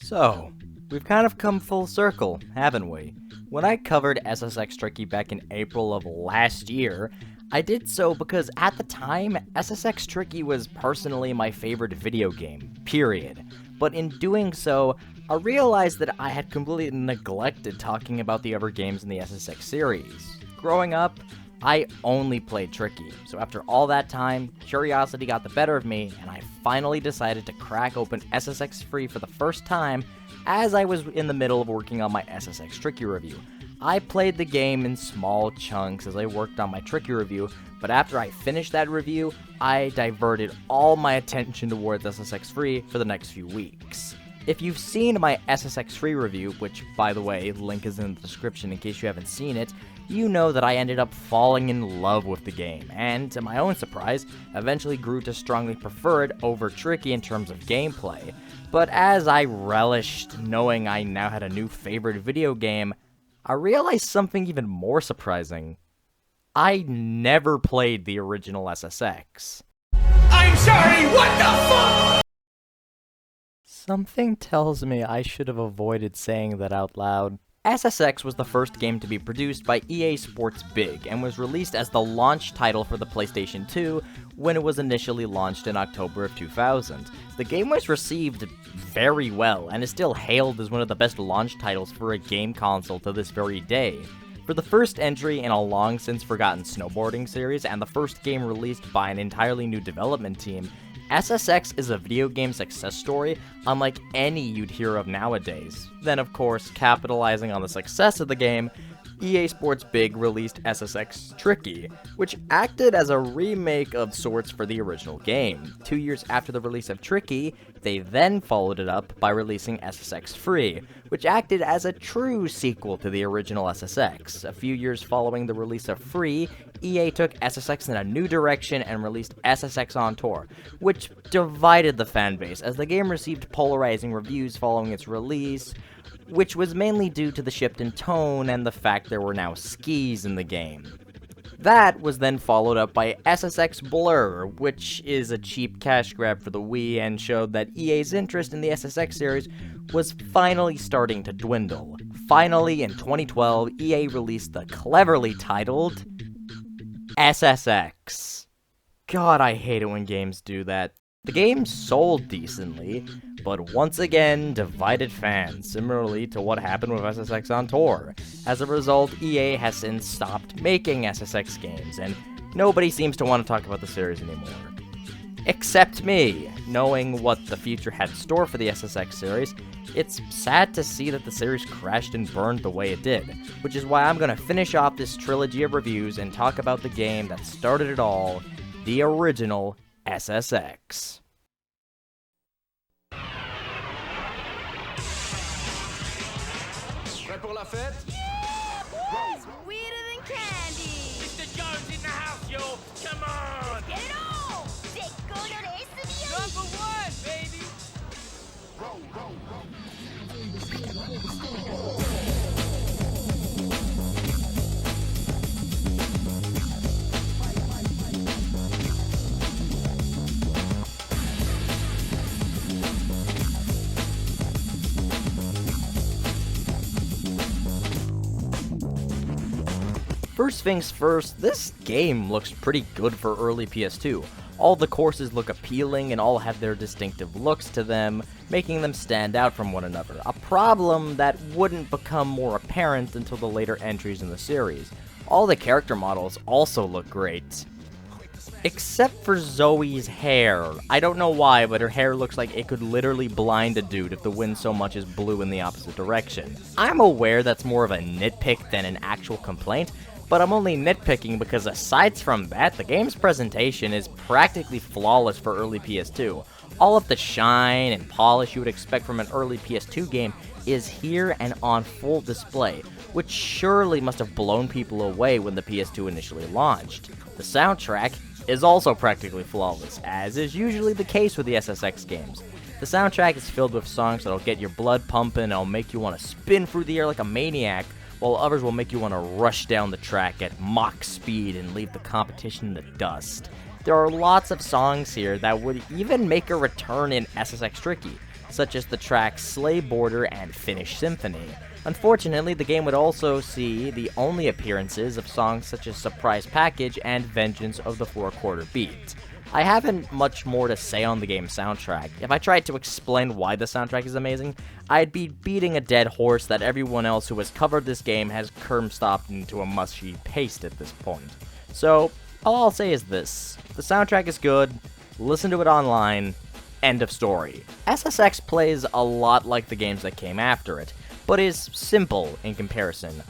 So, we've kind of come full circle, haven't we? When I covered SSX Tricky back in April of last year, I did so because at the time, SSX Tricky was personally my favorite video game, period. But in doing so, I realized that I had completely neglected talking about the other games in the SSX series. Growing up, I only played Tricky, so after all that time, curiosity got the better of me, and I finally decided to crack open SSX Free for the first time as I was in the middle of working on my SSX Tricky review. I played the game in small chunks as I worked on my Tricky review, but after I finished that review, I diverted all my attention towards SSX Free for the next few weeks. If you've seen my SSX Free review, which, by the way, link is in the description in case you haven't seen it, you know that I ended up falling in love with the game, and, to my own surprise, eventually grew to strongly prefer it over Tricky in terms of gameplay. But as I relished knowing I now had a new favorite video game, I realized something even more surprising. I never played the original SSX. I'm sorry, what the fuck? Something tells me I should have avoided saying that out loud. SSX was the first game to be produced by EA Sports Big, and was released as the launch title for the PlayStation 2 when it was initially launched in October of 2000. The game was received very well, and is still hailed as one of the best launch titles for a game console to this very day. For the first entry in a long since forgotten snowboarding series, and the first game released by an entirely new development team, SSX is a video game success story unlike any you'd hear of nowadays. Then, of course, capitalizing on the success of the game, EA Sports Big released SSX Tricky, which acted as a remake of sorts for the original game. 2 years after the release of Tricky, they then followed it up by releasing SSX Free, which acted as a true sequel to the original SSX. A few years following the release of Free, EA took SSX in a new direction and released SSX on Tour, which divided the fanbase as the game received polarizing reviews following its release, which was mainly due to the shift in tone and the fact there were now skis in the game. That was then followed up by SSX Blur, which is a cheap cash grab for the Wii and showed that EA's interest in the SSX series was finally starting to dwindle. Finally, in 2012, EA released the cleverly titled SSX. God, I hate it when games do that. The game sold decently, but once again divided fans, similarly to what happened with SSX on Tour. As a result, EA has since stopped making SSX games, and nobody seems to want to talk about the series anymore. Except me. Knowing what the future had in store for the SSX series, it's sad to see that the series crashed and burned the way it did, which is why I'm going to finish off this trilogy of reviews and talk about the game that started it all, the original SSX. Prêt pour la fête? Sweeter than candy. Mr. Jones in the house, yo! Come on! Get it all. Number one, baby! First things first, this game looks pretty good for early PS2. All the courses look appealing and all have their distinctive looks to them, making them stand out from one another, a problem that wouldn't become more apparent until the later entries in the series. All the character models also look great. Except for Zoe's hair. I don't know why, but her hair looks like it could literally blind a dude if the wind so much as blew in the opposite direction. I'm aware that's more of a nitpick than an actual complaint, but I'm only nitpicking because aside from that, the game's presentation is practically flawless for early PS2. All of the shine and polish you would expect from an early PS2 game is here and on full display, which surely must have blown people away when the PS2 initially launched. The soundtrack is also practically flawless, as is usually the case with the SSX games. The soundtrack is filled with songs that'll get your blood pumping and will make you want to spin through the air like a maniac, while others will make you want to rush down the track at Mach speed and leave the competition in the dust. There are lots of songs here that would even make a return in SSX Tricky. such as the tracks Slay Border and Finnish Symphony. Unfortunately, the game would also see the only appearances of songs such as Surprise Package and Vengeance of the Four-Quarter Beat. I haven't much more to say on the game's soundtrack. If I tried to explain why the soundtrack is amazing, I'd be beating a dead horse that everyone else who has covered this game has curb-stomped into a mushy paste at this point. So, all I'll say is this. The soundtrack is good, listen to it online, end of story. SSX plays a lot like the games that came after it, but is simple in comparison.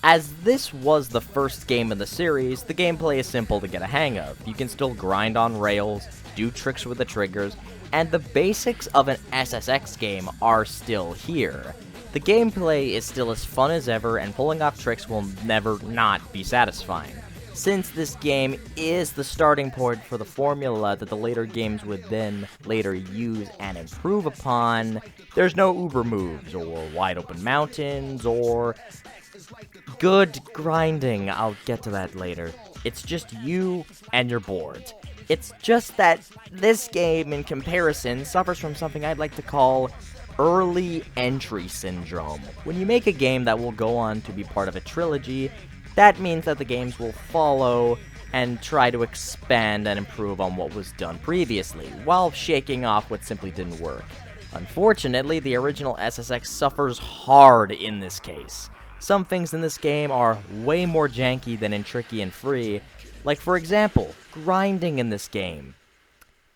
As this was the first game in the series, the gameplay is simple to get a hang of. You can still grind on rails, do tricks with the triggers, and the basics of an SSX game are still here. The gameplay is still as fun as ever, and pulling off tricks will never not be satisfying. Since this game is the starting point for the formula that the later games would then later use and improve upon, there's no uber moves, or wide open mountains, or good grinding. I'll get to that later. It's just you and your boards. It's just that this game, in comparison, suffers from something I'd like to call early entry syndrome. When you make a game that will go on to be part of a trilogy, that means that the games will follow and try to expand and improve on what was done previously, while shaking off what simply didn't work. Unfortunately, the original SSX suffers hard in this case. Some things in this game are way more janky than in Tricky and Free, like for example, grinding in this game.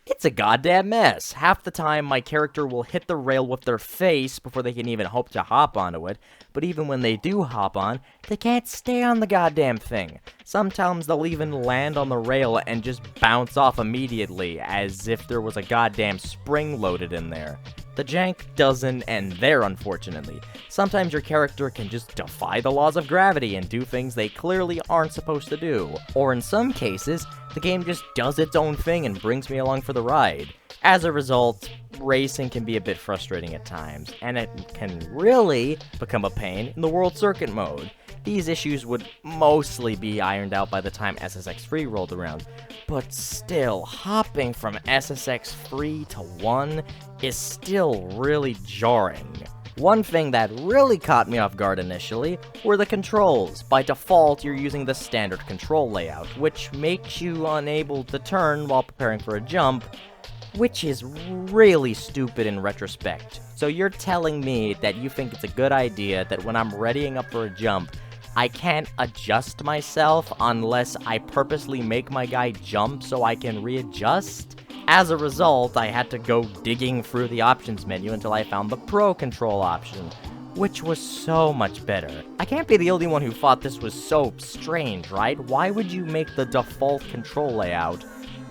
It's a goddamn mess. Half the time, my character will hit the rail with their face before they can even hope to hop onto it, but even when they do hop on, they can't stay on the goddamn thing. Sometimes they'll even land on the rail and just bounce off immediately, as if there was a goddamn spring loaded in there. The jank doesn't end there, unfortunately. Sometimes your character can just defy the laws of gravity and do things they clearly aren't supposed to do. Or in some cases, the game just does its own thing and brings me along for the ride. As a result, racing can be a bit frustrating at times, and it can really become a pain in the World Circuit mode. These issues would mostly be ironed out by the time SSX Free rolled around, but still, hopping from SSX Free to 1 is still really jarring. One thing that really caught me off guard initially were the controls. By default, you're using the standard control layout, which makes you unable to turn while preparing for a jump, which is really stupid in retrospect. So you're telling me that you think it's a good idea that when I'm readying up for a jump, I can't adjust myself unless I purposely make my guy jump so I can readjust? As a result, I had to go digging through the options menu until I found the Pro Control option, which was so much better. I can't be the only one who thought this was so strange, right? Why would you make the default control layout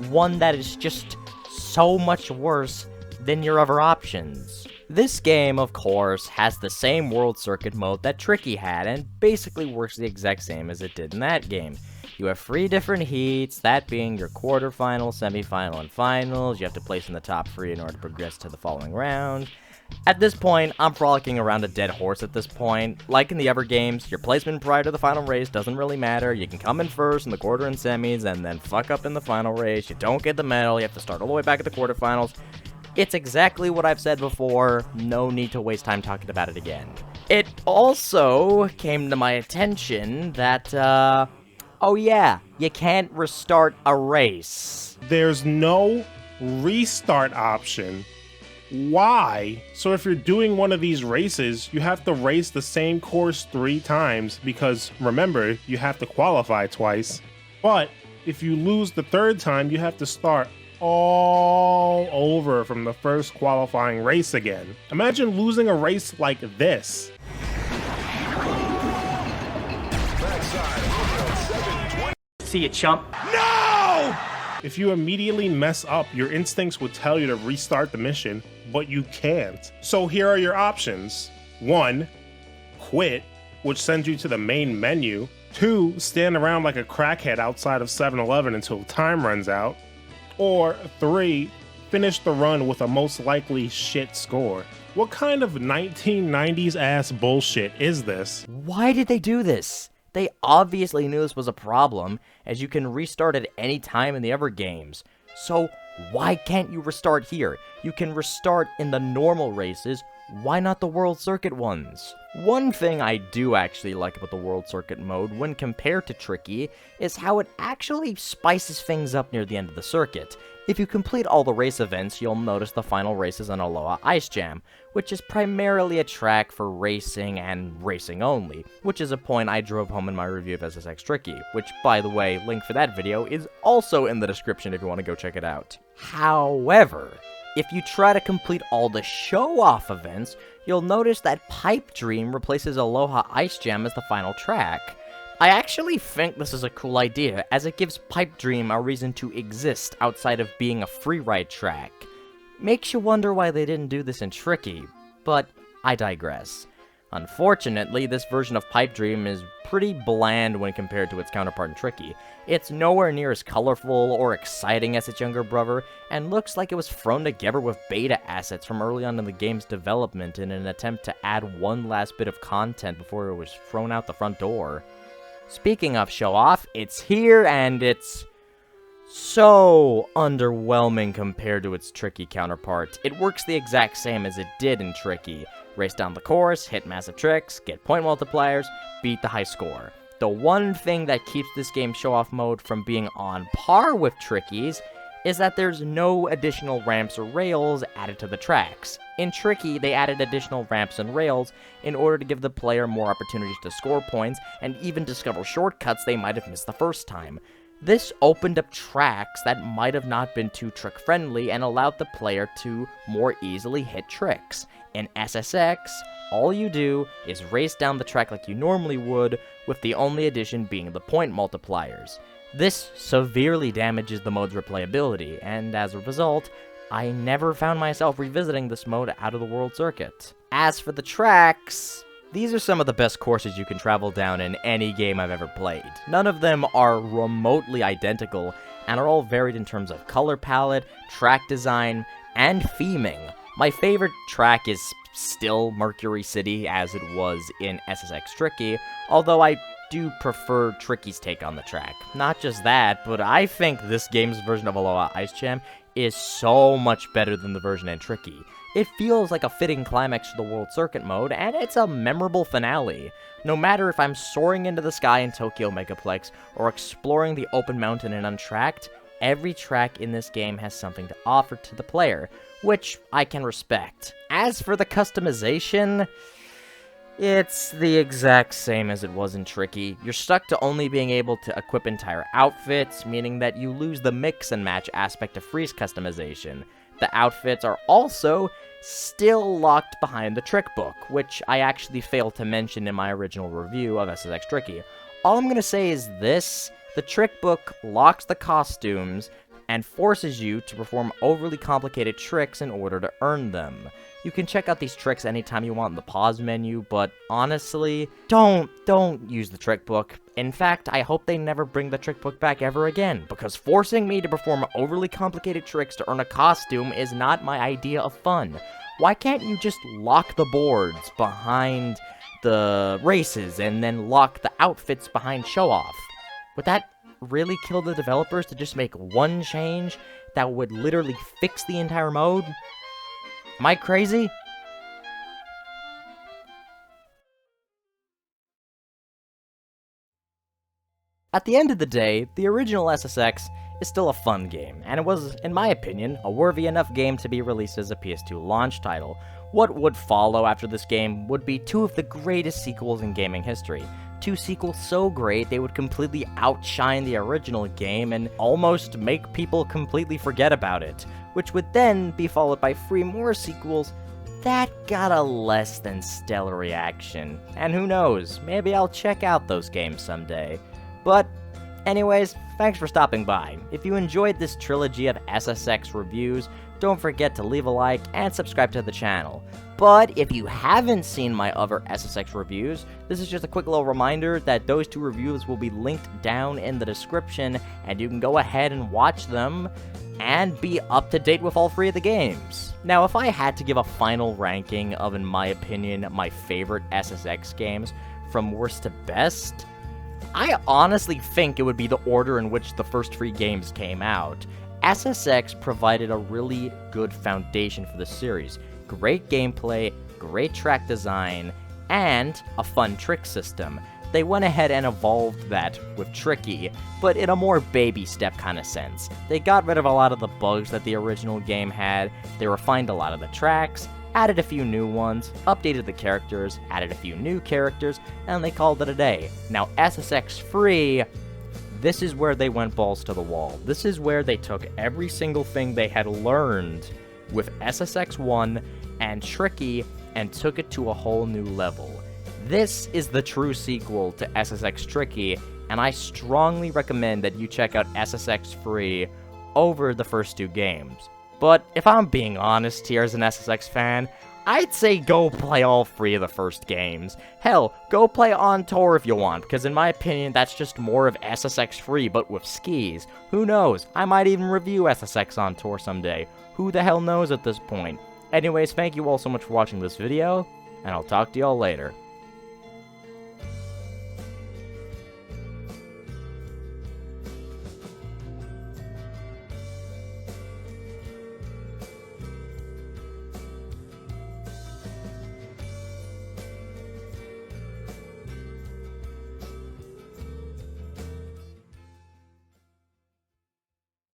one that is just so much worse than your other options? This game, of course, has the same World Circuit mode that Tricky had, and basically works the exact same as it did in that game. You have 3 different heats, that being your quarterfinals, semifinal, and finals. You have to place in the top 3 in order to progress to the following round. At this point, I'm frolicking around a dead horse at this point. Like in the other games, your placement prior to the final race doesn't really matter. You can come in first in the quarter and semis, and then fuck up in the final race. You don't get the medal, you have to start all the way back at the quarterfinals. It's exactly what I've said before, no need to waste time talking about it again. It also came to my attention that, oh yeah, you can't restart a race. There's no restart option. Why? So if you're doing one of these races, you have to race the same course 3 times because, remember, you have to qualify twice. But if you lose the 3rd time, you have to start all over from the first qualifying race again. Imagine losing a race like this. See you, chump. No! If you immediately mess up, your instincts would tell you to restart the mission, but you can't. So here are your options. 1, quit, which sends you to the main menu. 2, stand around like a crackhead outside of 7-Eleven until time runs out. Or 3, finish the run with a most likely shit score. What kind of 1990s ass bullshit is this? Why did they do this? They obviously knew this was a problem, as you can restart at any time in the other games. So Why can't you restart here? You can restart in the normal races, why not the World Circuit ones? One thing I do actually like about the World Circuit mode when compared to Tricky is how it actually spices things up near the end of the circuit. If you complete all the race events, you'll notice the final races on Aloha Ice Jam, which is primarily a track for racing and racing only, which is a point I drove home in my review of SSX Tricky, which, by the way, link for that video is also in the description if you want to go check it out. However, if you try to complete all the show-off events, you'll notice that Pipe Dream replaces Aloha Ice Jam as the final track. I actually think this is a cool idea, as it gives Pipe Dream a reason to exist outside of being a freeride track. Makes you wonder why they didn't do this in Tricky, but I digress. Unfortunately, this version of Pipe Dream is pretty bland when compared to its counterpart in Tricky. It's nowhere near as colorful or exciting as its younger brother, and looks like it was thrown together with beta assets from early on in the game's development in an attempt to add one last bit of content before it was thrown out the front door. Speaking of show-off, it's here, and it's so underwhelming compared to its Tricky counterpart. It works the exact same as it did in Tricky. Race down the course, hit massive tricks, get point multipliers, beat the high score. The one thing that keeps this game show-off mode from being on par with Tricky's is that there's no additional ramps or rails added to the tracks. In Tricky, they added additional ramps and rails in order to give the player more opportunities to score points and even discover shortcuts they might have missed the first time. This opened up tracks that might have not been too trick-friendly and allowed the player to more easily hit tricks. In SSX, all you do is race down the track like you normally would, with the only addition being the point multipliers. This severely damages the mode's replayability, and as a result, I never found myself revisiting this mode out of the World Circuit. As for the tracks, these are some of the best courses you can travel down in any game I've ever played. None of them are remotely identical, and are all varied in terms of color palette, track design, and theming. My favorite track is still Mercury City, as it was in SSX Tricky, although I do prefer Tricky's take on the track. Not just that, but I think this game's version of Aloha Ice Jam is so much better than the version in Tricky. It feels like a fitting climax to the World Circuit mode, and it's a memorable finale. No matter if I'm soaring into the sky in Tokyo Megaplex, or exploring the open mountain in Untracked, every track in this game has something to offer to the player, which I can respect. As for the customization, it's the exact same as it was in Tricky. You're stuck to only being able to equip entire outfits, meaning that you lose the mix and match aspect of freeze customization. The outfits are also still locked behind the trick book, which I actually failed to mention in my original review of SSX Tricky. All I'm gonna say is this: the trick book locks the costumes and forces you to perform overly complicated tricks in order to earn them. You can check out these tricks anytime you want in the pause menu, but honestly, don't use the trick book. In fact, I hope they never bring the trick book back ever again, because forcing me to perform overly complicated tricks to earn a costume is not my idea of fun. Why can't you just lock the boards behind the races and then lock the outfits behind show-off? Would that really kill the developers to just make one change that would literally fix the entire mode? Am I crazy? At the end of the day, the original SSX is still a fun game, and it was, in my opinion, a worthy enough game to be released as a PS2 launch title. What would follow after this game would be two of the greatest sequels in gaming history. Two sequels so great they would completely outshine the original game and almost make people completely forget about it, which would then be followed by 3 more sequels that got a less than stellar reaction. And who knows, maybe I'll check out those games someday. But anyways, thanks for stopping by. If you enjoyed this trilogy of SSX reviews, don't forget to leave a like and subscribe to the channel. But if you haven't seen my other SSX reviews, this is just a quick little reminder that those 2 reviews will be linked down in the description, and you can go ahead and watch them and be up to date with all 3 of the games. Now, if I had to give a final ranking of, in my opinion, my favorite SSX games from worst to best, I honestly think it would be the order in which the first 3 games came out. SSX provided a really good foundation for the series. Great gameplay, great track design, and a fun trick system. They went ahead and evolved that with Tricky, but in a more baby step kind of sense. They got rid of a lot of the bugs that the original game had, they refined a lot of the tracks, added a few new ones, updated the characters, added a few new characters, and they called it a day. Now SSX Free, this is where they went balls to the wall. This is where they took every single thing they had learned with SSX 1 and Tricky and took it to a whole new level. This is the true sequel to SSX Tricky, and I strongly recommend that you check out SSX Free over the first two games. But if I'm being honest here as an SSX fan, I'd say go play all 3 of the first games. Hell, go play On Tour if you want, because in my opinion, that's just more of SSX Free, but with skis. Who knows? I might even review SSX On Tour someday. Who the hell knows at this point? Anyways, thank you all so much for watching this video, and I'll talk to y'all later.